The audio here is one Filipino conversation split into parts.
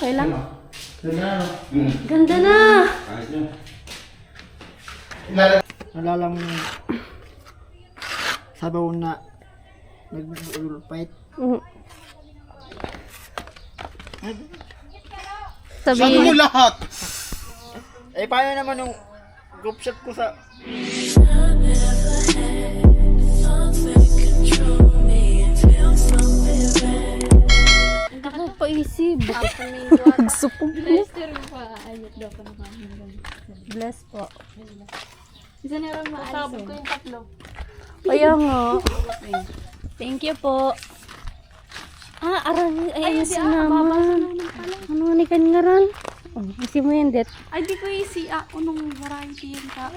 Okay lang. Ganda na. Ganda na. Nalalang sabaw na nag-ulpait. Sabi Sabi mo lahat! Eh, paano naman yung group shot ko sa... ako pa isip. Gusto ko. Bless po. Isa na rin maalis ko yung tatlo. Kaya nga. Thank you po. Arang. Ay, si naman. Ano ni kan nga ran? Isi mo yan, det. Ay, di ko isi. Unong variety yung ka.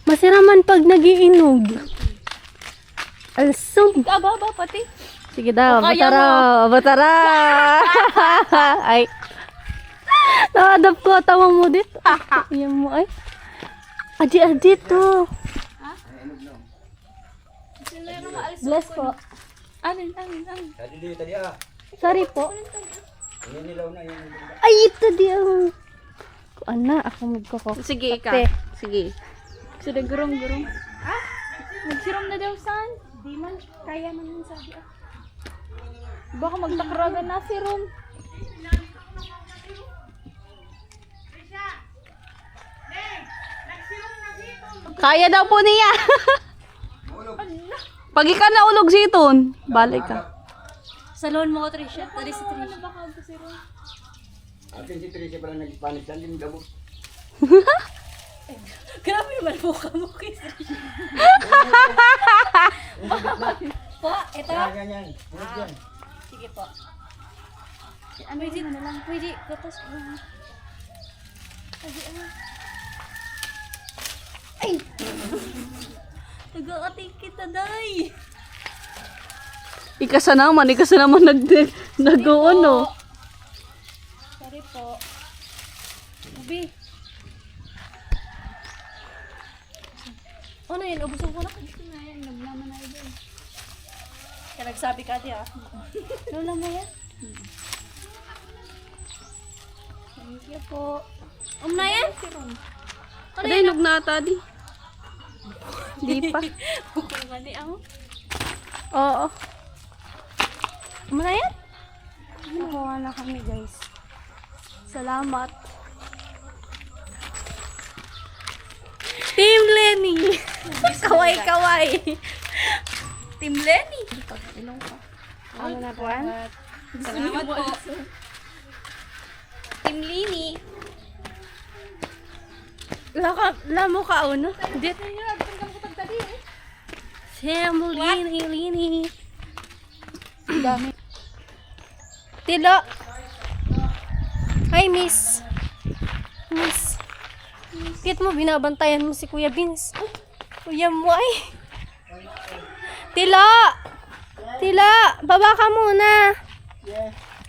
Masiraman pag nagiinog. Alsog. Kababa pati. Sige daw, O, kaya batara. Ay. Nakadap ko, tawa mo dito. Yan mo ay. Adi to. Bless po. Alin. Sorry po. Ay, ito di ang. Ana, ako magkoko. Sige, ika. Ate. Sige. Sige, gurong-gurong. Nagsirom na daw saan? Di man, kaya man sabi baka magtakragan na si Ron. Kaya daw po niya. Pag ika na ulog siton, balik ka. Salon mo ko, Trisha. Tari si Trisha. Atin si Tricia pala nag-panic sa lim gabo. Grabe naman po ka mo kay Trisha. Po, ito. Ganyan. Sige po. Pwede na lang. Pwede. Gatas ko. Ay! Nag-aating kita, day! Ikasa naman nag-ano. Sorry po. Ubi. Ano yun? Ubusin ko na. Gusto na yan. Naglaman na yun. Kaya nagsabi ka di Lola mo yan? Thank you po. Na yan? Ano yun? Nata di. Di pa. Mali ako. Oo. Na yan? Nakuha na kami guys. Salamat. Team Lenny. Kaway. Team Lenny. Ano na po? Salamat po. Team Lenny. Lamo ka uno. Dit. Sam Lenny. Dami. Tilo. Hi, Miss. Kit mo, binabantayan mo si Kuya Vince. Kuya mo ay. Tilo, baba ka muna.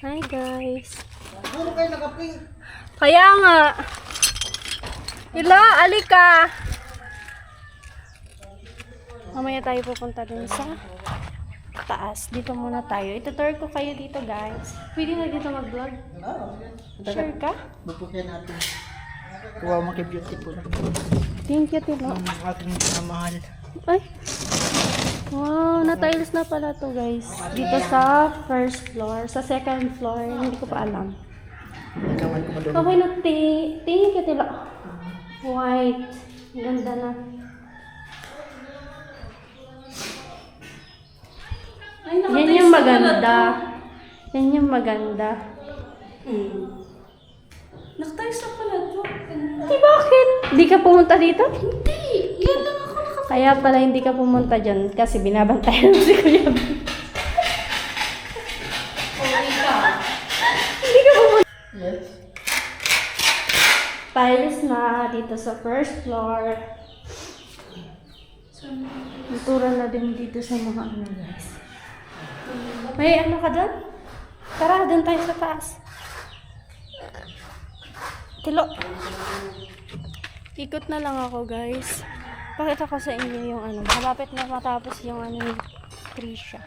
Hi, guys. Puro kayo nakaping. Kaya nga. Tilo, alika. Mamaya tayo pupunta dun sa taas. Dito muna tayo. Itutur ko kayo dito, guys. Pwede na dito mag-vlog? Sure ka? Bupukyan natin. Wow, maki-beautiful. Thank you, Tilo. Ang ating mahal. Ay. Wow, na-tiles na pala to, guys. Dito sa first floor. Sa second floor, hindi ko pa alam. Ikawan ko madumi. Okay na, thank you, Tilo. White. Ganda na. Yan yung maganda. Yan yung maganda. Nakatayo sa pala to. Di bakit? Di ka pumunta dito? Hindi. Yan lang ako Kaya pala hindi ka pumunta dyan kasi binabantayan mo si Kuya B. Hindi ka pumunta. Yes. Tiles na dito sa first floor. Natura na din dito sa mga ano, guys. May ano ka doon? Tara, doon tayo sa taas. Tilo. Ikot na lang ako, guys. Pakita ko sa inyo yung ano. Malapit na matapos yung ano ni Trisha.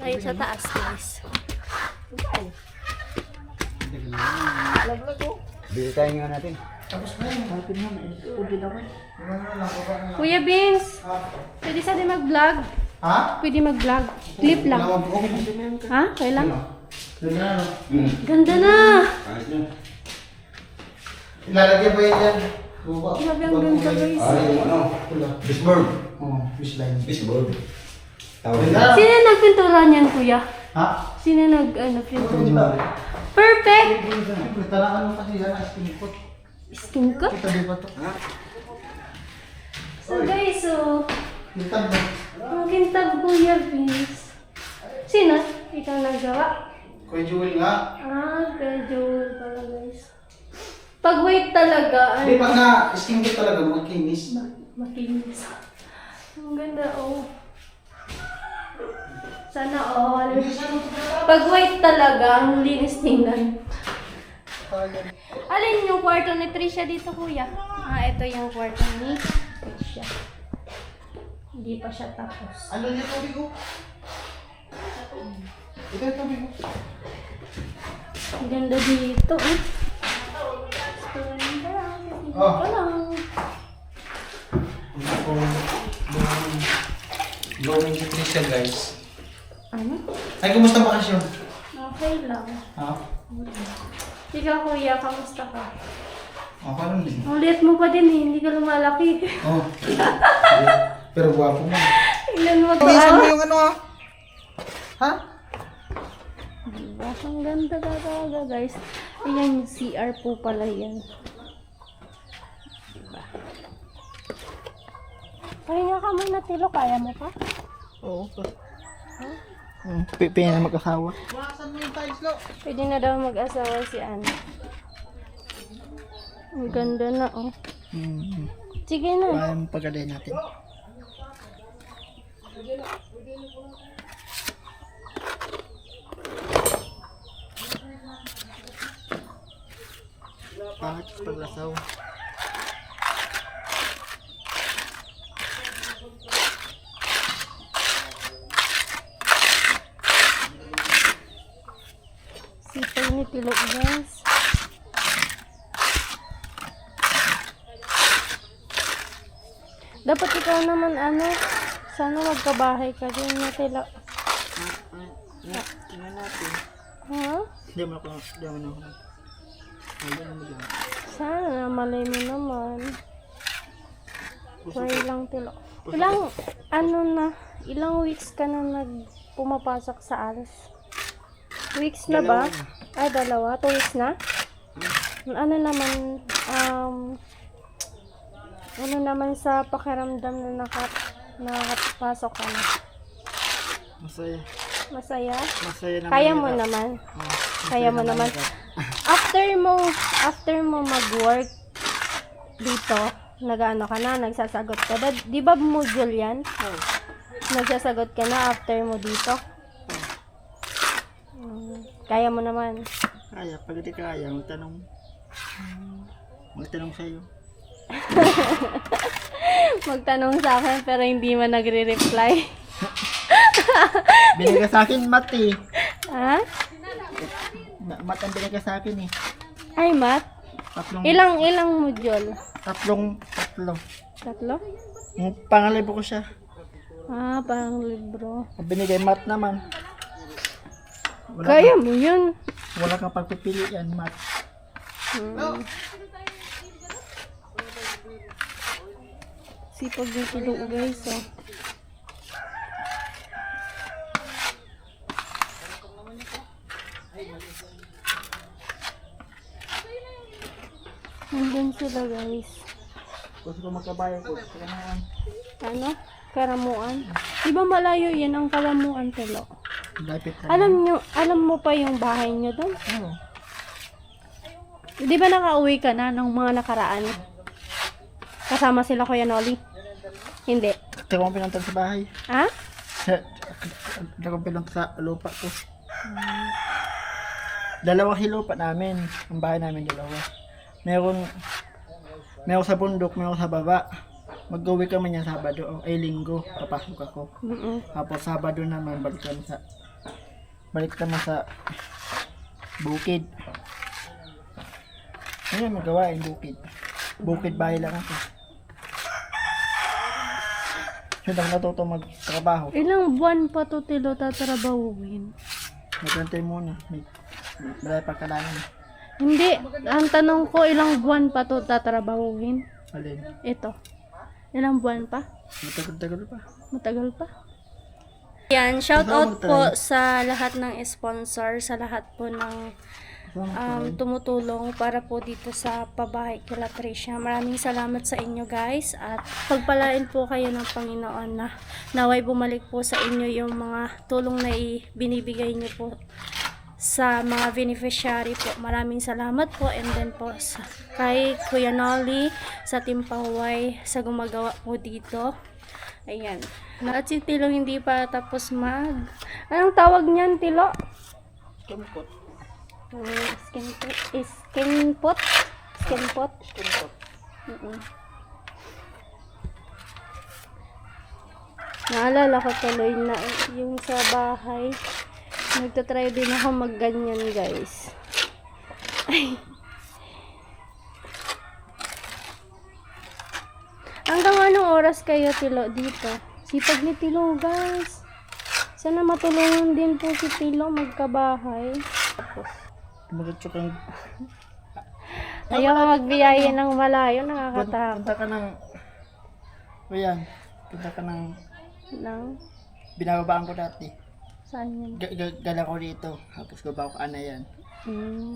kayo sa taas, guys. Bisitahin nga natin. Tapos na yun. Natin na. Naipudin ako. Kuya Vince, pwede sa din mag-vlog? Ha? Pwede mag-vlog. Clip lang. Ha? Kailan? Ganda na! Ilalagay ba yan? Grabe ang ganda, guys. Fishboard. Oo, fish line. Fishboard. Sino nagpintura niyan, kuya? Ha? Sino pintura? Perfect! Talangan mo kasi yan. Skin coat. Skin ko? Tabi ba ito? So guys, so, Kitag mo. ang kintab Kuya Vince. Sino? Ikaw naggawa? Kuya Jewel nga. Kaya Joel pala, guys. Pag wait talaga, Hindi pag na skin coat talaga, makinis na. makinis. Ang ganda, oh. Sana all. Pag white talaga, ang linis tingnan. Alin yung kwarto ni Trisha dito, kuya? Ito yung kwarto ni Trisha. Hindi pa siya tapos. Ano yung tubig ko? Ito yung tubig ko. Ang ganda dito, eh. Oh. Ito lang. Blowing ni Trisha, guys. Ano? Ay, kumusta bakasyon? Okay lang. Ha? Ikaw, kuya, kamusta ka? Okay lang din. Ang liit mo pa din, eh. Hindi ka lumalaki. Oh. Pero gwapo mo. Ilan mo to, Minsan mo yung ano ha? Ha? Diba? Ang ganda talaga, guys. Ayan yung CR po pala yan. Diba? Pahinga ka muna, Tilo. Kaya mo pa? Oo. Pipi na mag-asawa. Pwede na daw mag-asawa si Ana. Ang ganda na, oh. Sige na. Kaya mo pagkaday natin. Bakit paglasaw? Sipay ni Tilo, guys. Dapat ikaw naman, ano, sana magkabahay ka din na Tilo. Tingnan natin. Ha? Hindi mo ako. Hindi mo ako. Hindi mo lang. Sana, malay mo naman. Pray lang, Tilo. Ilang, ano na, ilang weeks ka na pumapasok sa ALS? Weeks na ba? Ay, dalawa? 2 weeks na? Ano naman, ano naman sa pakiramdam na nakapasok ka na? Masaya. Masaya? Masaya naman. Kaya mo naman? Kaya mo naman? After mo mag-work dito, nag-ano ka na, nagsasagot ka. Di ba module yan? Nagsasagot ka na after mo dito? Kaya mo naman? Kaya. Pag di kaya, magtanong. Magtanong sa'yo. Magtanong sa akin pero hindi man nagre-reply. Binigay sa akin, mat eh. Ha? Mat ang binigay sa akin eh. Ay, Matt? Tatlong. Ilang module? Tatlo. Tatlo? Pangalibo ko siya. Parang libro. Binigay mat naman. Kaya mo yun. Wala kang pagpipilian, mat. Sipag yung Tilo, guys, oh. Nandun sila, guys. Gusto ko magkabayan ko. Kailangan. Ano? Karamuan. Di ba malayo yan ang Karamuan, Tilo? Lapit na. Alam mo pa yung bahay nyo doon? Oo. Di ba nakauwi ka na ng mga nakaraan? Kasama sila Kuya Noli? Hindi. Ito kong pinuntan sa bahay. Ha? Ito kong pinuntan sa lupa ko. Dalawa hilupa namin. Ang bahay namin dalawa. Meron sa bundok, meron sa baba. Mag-uwi kami niya Sabado, ay Linggo, papasok ako. Tapos Sabado naman, balik kami sa balik naman sa bukid. Ano yung magawain bukid? Bukid bahay lang ako. Yun lang natuto magtrabaho. Ilang buwan pa to Tilo tatrabahuin? Magantay muna. May pa kailangan. Hindi, ang tanong ko ilang buwan pa to tatrabahuin? Alin? Ito. Ilang buwan pa? Matagal-tagal pa. Matagal pa. Yan, shout out po sa lahat ng sponsor, sa lahat po ng tumutulong para po dito sa pabahay kila Tricia. Maraming salamat sa inyo guys at pagpalain po kayo ng Panginoon na naway bumalik po sa inyo yung mga tulong na binibigay niyo po sa mga beneficiary po. Maraming salamat po and then po kay Kuya Nolly sa Team Pahuway sa gumagawa po dito. Ayan. At si Tilo hindi pa tapos anong tawag niyan Tilo? Kumpot. Skin pot. Naalala ko tuloy na yung sa bahay. Nagtatry din ako magganyan guys. Ay. Hanggang anong oras kayo Tilo dito? Sipag ni Tilo guys. Sana matulungan din po si Tilo magkabahay. Tumagatso kang... Ayaw magbiyaya ng malayo, nakakatakot. Punta ka ng... Ayan. Punta ka ng... Nang? Binababaan ko dati. Saan yun? Gala ko dito. Tapos gabaw ka na yan.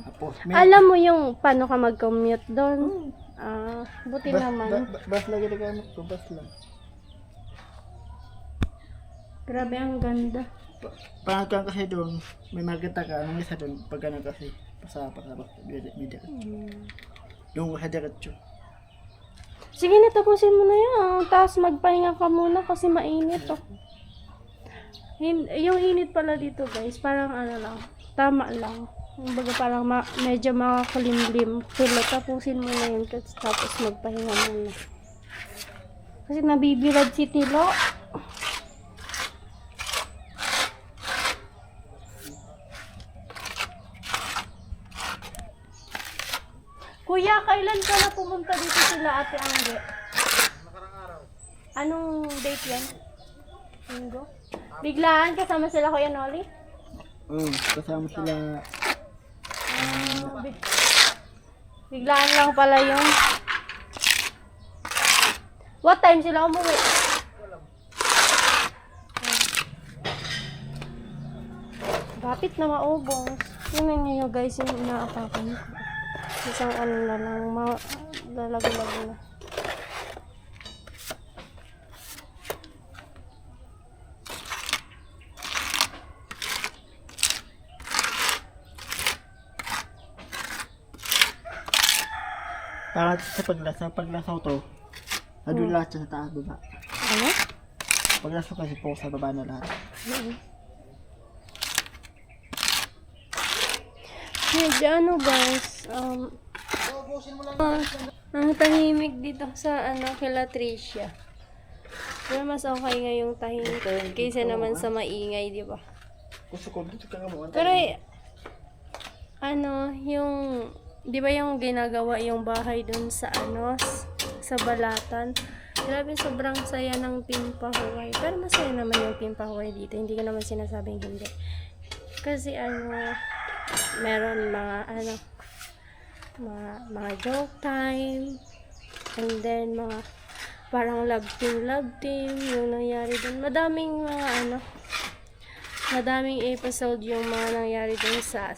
Tapos Alam mo yung paano ka mag-commute doon? Buti naman. Bus lang yung gamit ko. Bus lang. Grabe ang ganda. Pangat ka kasi doon. May magkita ka. Anong isa doon? Pag ano kasi. Pasapa. Media. Yung sa diretso. Sige na, tapusin mo na yan. Tapos magpahinga ka muna kasi mainit. Oh. Yung init pala dito guys, parang ano lang, tama lang. Kumbaga parang medyo makakulimlim. Pero tapusin mo na yun tapos magpahinga muna. Kasi nabibilad si Tilo. Kuya, kailan ka na pumunta dito sila Ate Angge? Nakarang araw. Anong date yan? Linggo? Biglaan kasama sila Kuya Nolly? Kasama sila. Biglaan lang pala yun. What time sila umuwi? Bakit na maubos? Tingnan niyo guys yung inaapakan ko. Isang ano na lang, lalago-lago na. Para sa paglasaw to, nandun lahat siya sa taas baba. Ano? Paglasaw kasi po sa baba na lahat. Medyo ano guys, ang tahimik dito sa kila Tricia. Pero mas okay nga yung tahimik kaysa naman sa maingay, di ba? Gusto ko dito ka nga mo. Pero yung di ba yung ginagawa yung bahay dun sa sa Balatan. Grabe, sobrang saya ng Team Pahuway. Pero masaya naman yung Team Pahuway dito. Hindi ko naman sinasabing hindi. Kasi meron mga joke time, and then mga parang love team yung nangyari dun. Madaming episode yung mga nangyari dun sa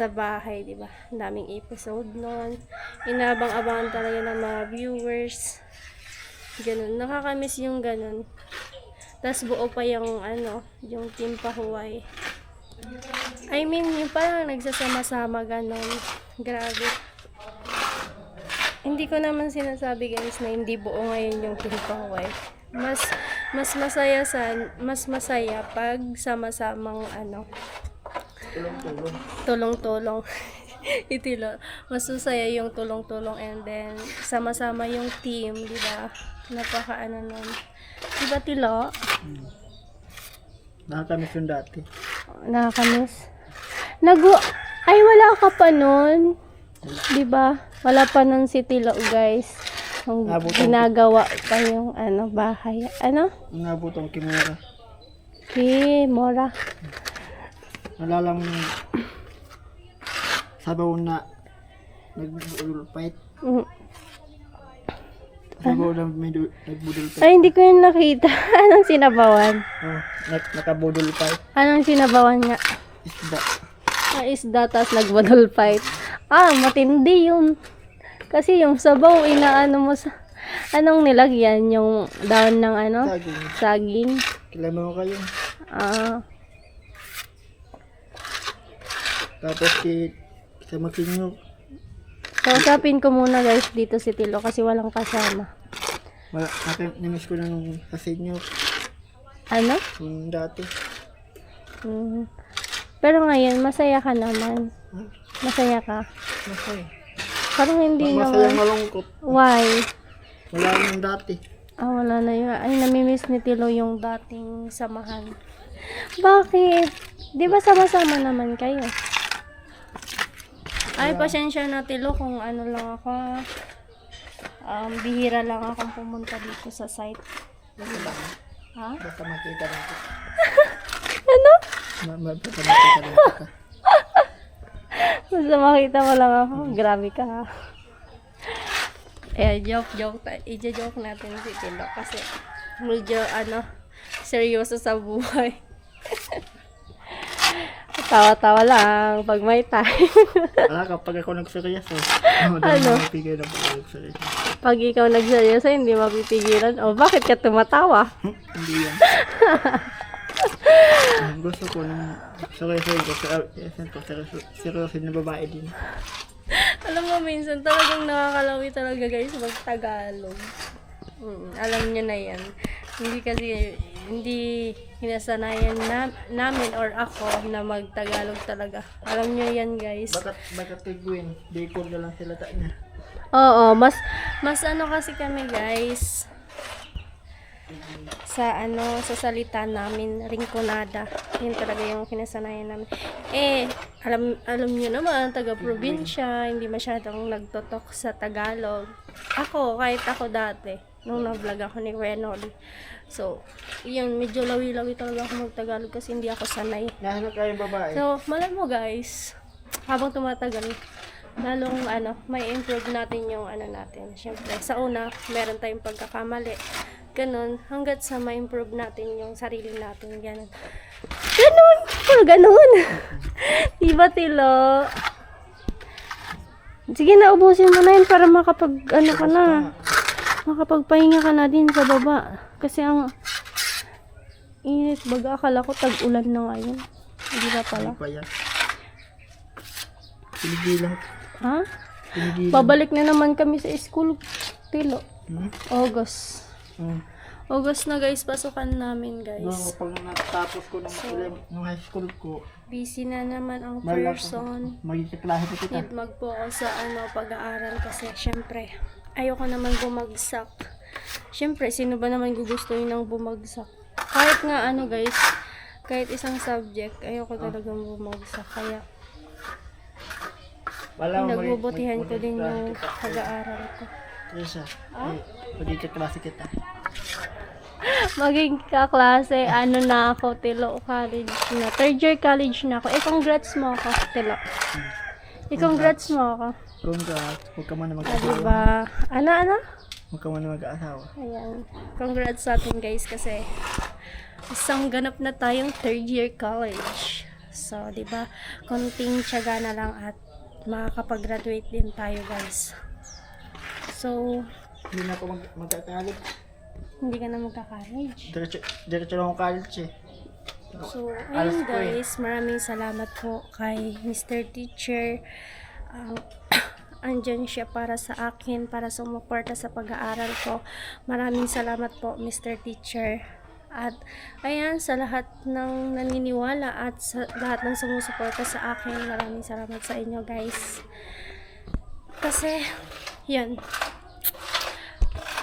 bahay, di ba? Daming episode nun. Inabang-abangan talaga ng mga viewers. Ganun. Nakakamiss yung ganun. Tapos buo pa yung yung Team Pahuway. I mean, yung parang nagsasama-sama ganun. Grabe. Hindi ko naman sinasabi guys na hindi buo ngayon yung Team Pahuway. Mas masaya pag sama-samang tulong-tulong. Itilo. Mas masaya yung tulong-tulong and then sama-sama yung team, di ba? Napaka nun. Di ba Tilo? Nakakamiss yung dati. Nakakamiss. Ay, wala ka pa nun. Diba? Wala pa nun si Tilo, guys. Kung Nabutan ginagawa pa yung bahay. Ano? Nabutong kimura. Mora. Nalalang sabaw na nagbudol fight. Mm. Sabaw na may nagbudol fight. Ay, hindi ko yung nakita. Anong sinabawan? Oh, nakabudol fight. Anong sinabawan nga? Isda. Isda, tas nagbudol fight. Matindi yun. Kasi yung sabaw, inaano mo sa... Anong nilagyan? Yung daon ng Saging. saging. Kilala mo kayo. Tapos sa makinyog. Kausapin ko muna guys dito si Tilo kasi walang kasama. Namiss ko na nung kasinyo. Ano? Yung dati. Pero ngayon, masaya ka naman. Hmm? Masaya ka. Masaya. Parang hindi Masaya naman. malungkot. Why? Wala nang dati. Wala na yun. Ay, namimiss ni Tilo yung dating samahan. Bakit? Di ba sama-sama naman kayo? Ay, pasensya na Tilo kung ano lang ako. Bihira lang akong pumunta dito sa site. Ha? Basta makita natin. Ano? Basta makita natin. Basta makita mo lang ako. Grabe ka ha. Joke. I-joke natin si Tilo kasi medyo seryoso sa buhay. Tawa-tawa lang pag may time. Wala kapag ako nagseryoso. Ano? Mapigay na pag nagseryoso. Pag ikaw nagseryoso, hindi mapipigilan. Bakit ka tumatawa? Hindi yan. Gusto ko nung seryoso na babae din. Alam mo, minsan talagang nakakalawi talaga guys mag-Tagalog. Alam niyo na yan. Hindi hinasanayan namin or ako na mag-Tagalog talaga. Alam niyo yan guys. Bakit kay Gwen? Decor na lang sila niya. Oo, mas kasi kami guys. Sa salita namin, ringkonada. Yun talaga yung kinasanayan namin. Alam niyo naman, taga-probinsya, hindi masyadong nagtotok sa Tagalog. Kahit ako dati, nung na-vlog ako ni Renoli. So, yun, medyo lawi-lawi talaga ako mag-Tagalog kasi hindi ako sanay. Nahanap kayong babae. So, malam mo guys, habang tumatagal, lalong may improve natin yung natin. Siyempre, sa una, meron tayong pagkakamali. Ganon, hanggat sa ma-improve natin yung sarili natin. Ganon. Diba, Tilo? Sige na, ubusin mo na yun para makapagpahinga ka na din sa baba. Kasi ang init, baga akala ko tag-ulan na ngayon. Hindi ba pala? Ano pa yan? Pinigilan. Ha? Pinigilan. Babalik na naman kami sa school, Tilo. August. August na guys, pasukan namin guys. Pag natapos ko ng high school ko, Busy na naman ang Malaki. person. magkikiklahe ko kita. Need mag-focus sa pag-aaral kasi syempre, ayoko naman bumagsak. Syempre, sino ba naman gugustuhin ng bumagsak? Kahit nga guys, kahit isang subject, ayoko talagang bumagsak. Kaya, nagbubutihan ko din yung pag-aaral ko. Teresa, magkikiklase kita. Maging kaklase, na ako, Tilo, college na. Third year college na ako. Congrats mo ako, Tilo. Congrats mo ako. Congrats. Huwag ka muna Diba? Ano? Huwag ka muna mag-aasawa. Ayan. Congrats sa atin guys kasi isang ganap na tayong third year college. So, diba? Konting tiyaga na lang at makakapag-graduate din tayo guys. So, Hindi na ako mag-college. hindi ka na magka-college. Diretso lang ako college eh. So, Alas ayun ko eh. guys, maraming salamat po kay Mr. Teacher. Andyan siya para sa akin, para sumuporta sa pag-aaral ko. Maraming salamat po, Mr. Teacher. At ayan, sa lahat ng naniniwala at sa lahat ng sumusuporta sa akin, maraming salamat sa inyo guys. Kasi, yan.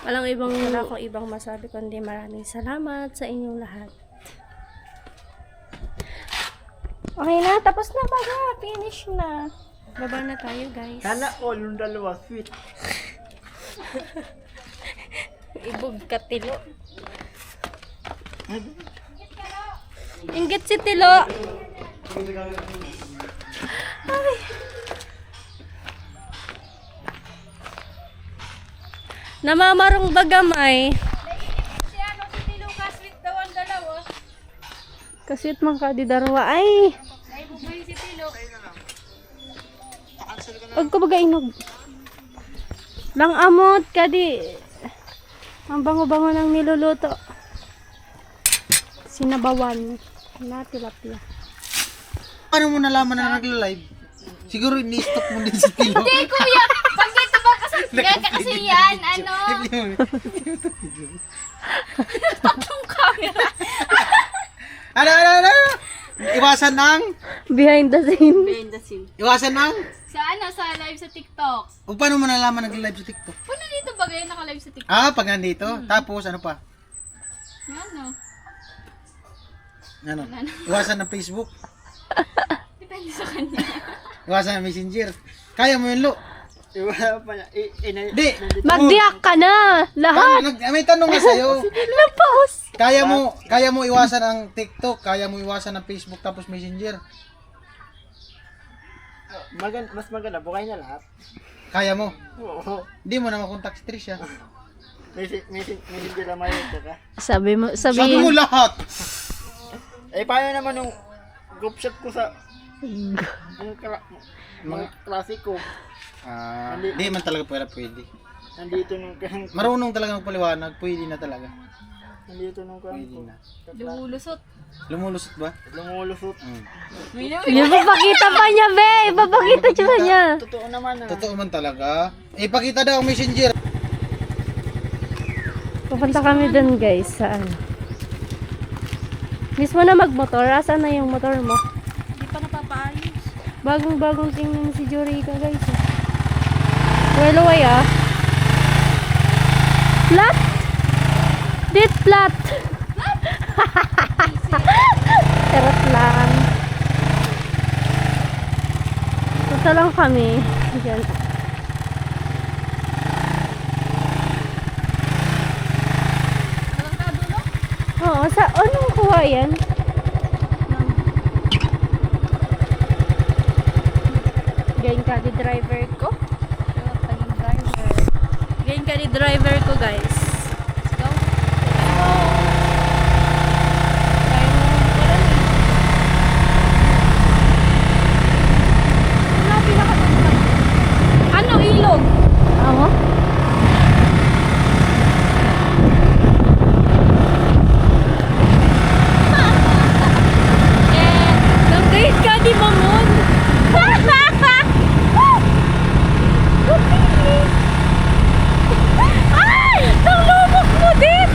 Wala akong ibang masabi kundi maraming salamat sa inyong lahat. Okay na, tapos na baga. Finish na. Baba na tayo, guys. Sana all yung dalawa, sweet. Ibog ka, Tilo. Inggit si Tilo. Ay. Namamarong bagamay. Kasweet man ka di darwa. Ay. Huwag ko baga inog. Lang amot ka di. Ang bango-bango ng niluluto. Sinabawan. Na tilapia. Paano mo nalaman na nagla-live? Siguro ini-stop mo din si Tilo. Hindi, kuya! Pag dito ba kasi yan, ano? Tatlong camera. Ano? Iwasan ng? Behind the scene. Iwasan ng? Sa ano, sa live sa TikTok. O paano mo nalaman nagla-live sa TikTok? Kung nandito ba kayo naka-live sa TikTok? Ah, pag nandito. Tapos ano pa? Ano? Ano? Iwasan ng Facebook. Depende sa kanya. Iwasan ng Messenger. Kaya mo yun, Lo? Iwala pa niya. Di. Magdiyak ka na! Lahat! May tanong nga sa'yo. Lapos! Kaya mo iwasan ang TikTok, kaya mo iwasan ang Facebook tapos Messenger. Mas maganda, bukay niya lahat. Kaya mo. Oo. Hindi mo na makontak si Trisha. Messenger naman yun, ka. Sabi mo Sabihin. lahat. Eh, paano naman yung group chat ko sa mga klase ko? Hindi man talaga pwede. Nandito nung Marunong talaga magpaliwanag, pwede na talaga. nandito nung Pwede na. Lumulusot. Lumulusot ba? lumulusot. Ipapakita pa niya, be! Ipapakita pa niya. Totoo naman ah. Totoo man talaga. Ipakita daw ang Messenger. Pupunta kami dun, guys. Saan? Mismo na magmotor. Asan na yung motor mo? Hindi pa napapaayos. Bagong-bagong tingnan si Jurica, guys. Well away, ah. Flat? Dit flat. Charot lang. Punta lang kami. Diyan. Oo, sa anong kuha yan? Gain ka di driver ko. Gain ka di driver ko, guys. Go. Ano ilog? Ako? Nag-guide ka di mamon. Ay! Ang lumok mo din!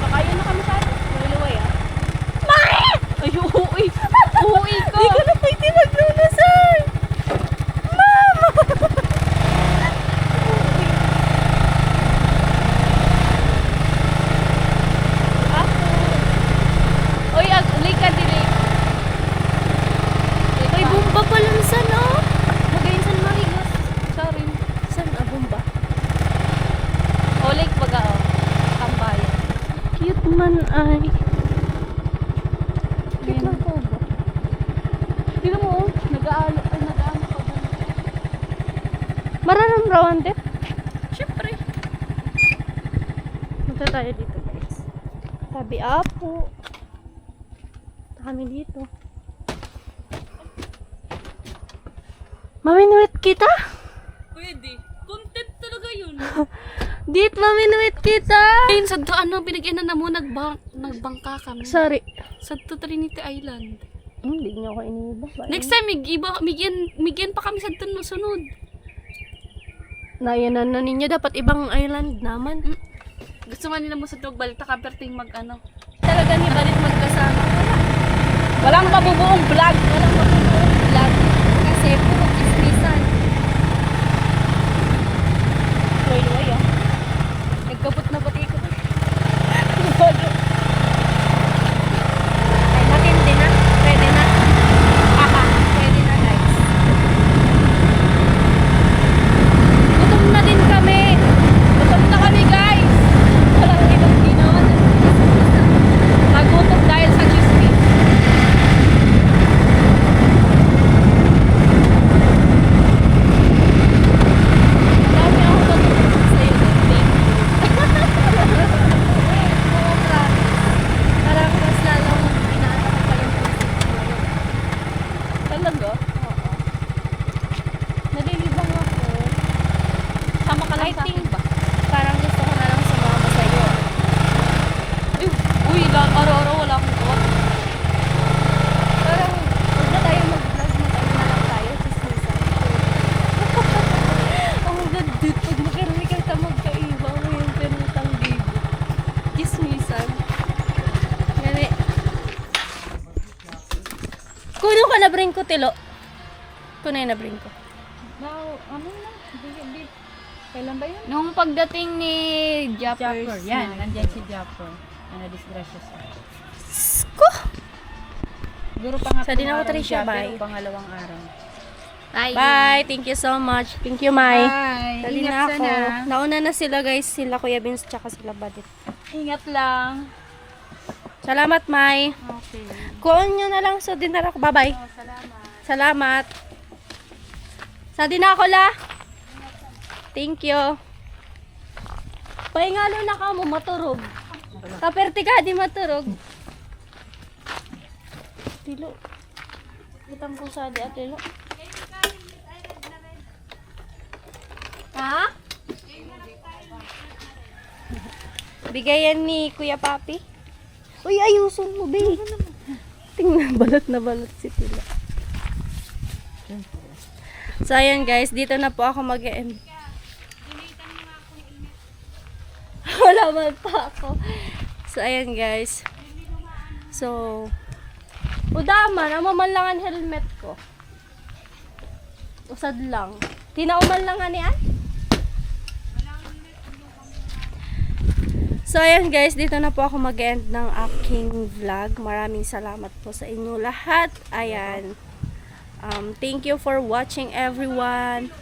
Makayo na kami sa ano. Maluway ah. Ay, uuwi. Uuwi ko. Hindi ka na pwede maglulusan! Mama! Uy, lika dili. Ay, bumba pa lang san, oh! Magayon San Marigos. Sorry. San, bumba? O, lake baga o. Tambayan. Cute man ay. Cute man ko ba? Tignan mo, oh. Nag-aano pa doon. Mararamrawan din. Siyempre. Punta tayo dito, guys. Sabi, apo. Punta kami dito. Maminuit kita? Pwede. Content talaga yun. Dit, maminuit kita! Ayun, sa ano, pinag-inan na mo, nagbangka kami. Sorry. Sa Trinity Island. Hindi niyo ako iniba. Next time, migyan pa kami sa doon sunod. Nayanan na ninyo. Dapat ibang island naman. Gusto man nila mo sa balik ta kaperting mag ano. Talaga ni Balit magkasama. Walang mabubuong vlog. Walang mapupuong vlog. Kasi puro kismisan. Loy-loy ah. Nagkabot na pati ko. Sumama ka lang I sa akin think ba? parang gusto ko na lang sumama sa'yo. Ay, uy, araw-araw wala akong thought. Parang, huwag na tayo mag-vlog, mag-ano na lang tayo, chismisan. Ang ganda, pag makarami ka magkaiba, may penutang bibo. Chismisan. Gani. Kuno ka na bring ko, Tilo. Kuno na bring ko. Now, ano na? Di. Kailan ba yun? Nung pagdating ni Jappers. Yan, nandiyan si Japper. Na-disgrasya siya. Ko! Siguro pangatlong Sa din ako, araw Tricia, siya, bye. pero pangalawang araw. Bye! Thank you so much. Thank you, Mai. Bye! Dali Ingat na ako. sana. Nauna na sila, guys. Sila Kuya Vince tsaka sila Badit. Ingat lang. Salamat, Mai. Okay. Kuon nyo na lang sa dinner ako. Bye-bye. Salamat. Sa din ako, la. Thank you. Paingalo na ka mo, maturog. Kaperte ka, di maturog. Tilo. Butang ko sa di at tilo. Ha? Bigayan ni Kuya Papi. Uy, ayusin mo, babe. Tingnan, balot na balot si Tilo. So, ayan guys, dito na po ako mag-end. Wala man pa ako. So, ayan guys. So, udaman, ang mamanlangan helmet ko. Usad lang. Tinauman lang nga niyan? So, ayan guys, dito na po ako mag-end ng aking vlog. Maraming salamat po sa inyo lahat. Ayan. Thank you for watching everyone.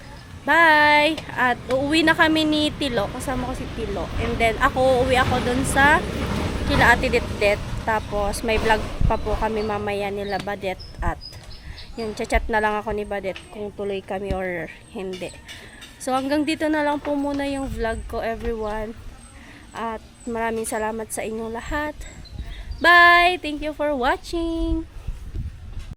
Bye! At uuwi na kami ni Tilo. Kasama ko si Tilo. And then, uuwi ako dun sa kila Ate Det. Tapos, may vlog pa po kami mamaya nila Badet. At, yun, chat na lang ako ni Badet kung tuloy kami or hindi. So, hanggang dito na lang po muna yung vlog ko, everyone. At, maraming salamat sa inyong lahat. Bye! Thank you for watching!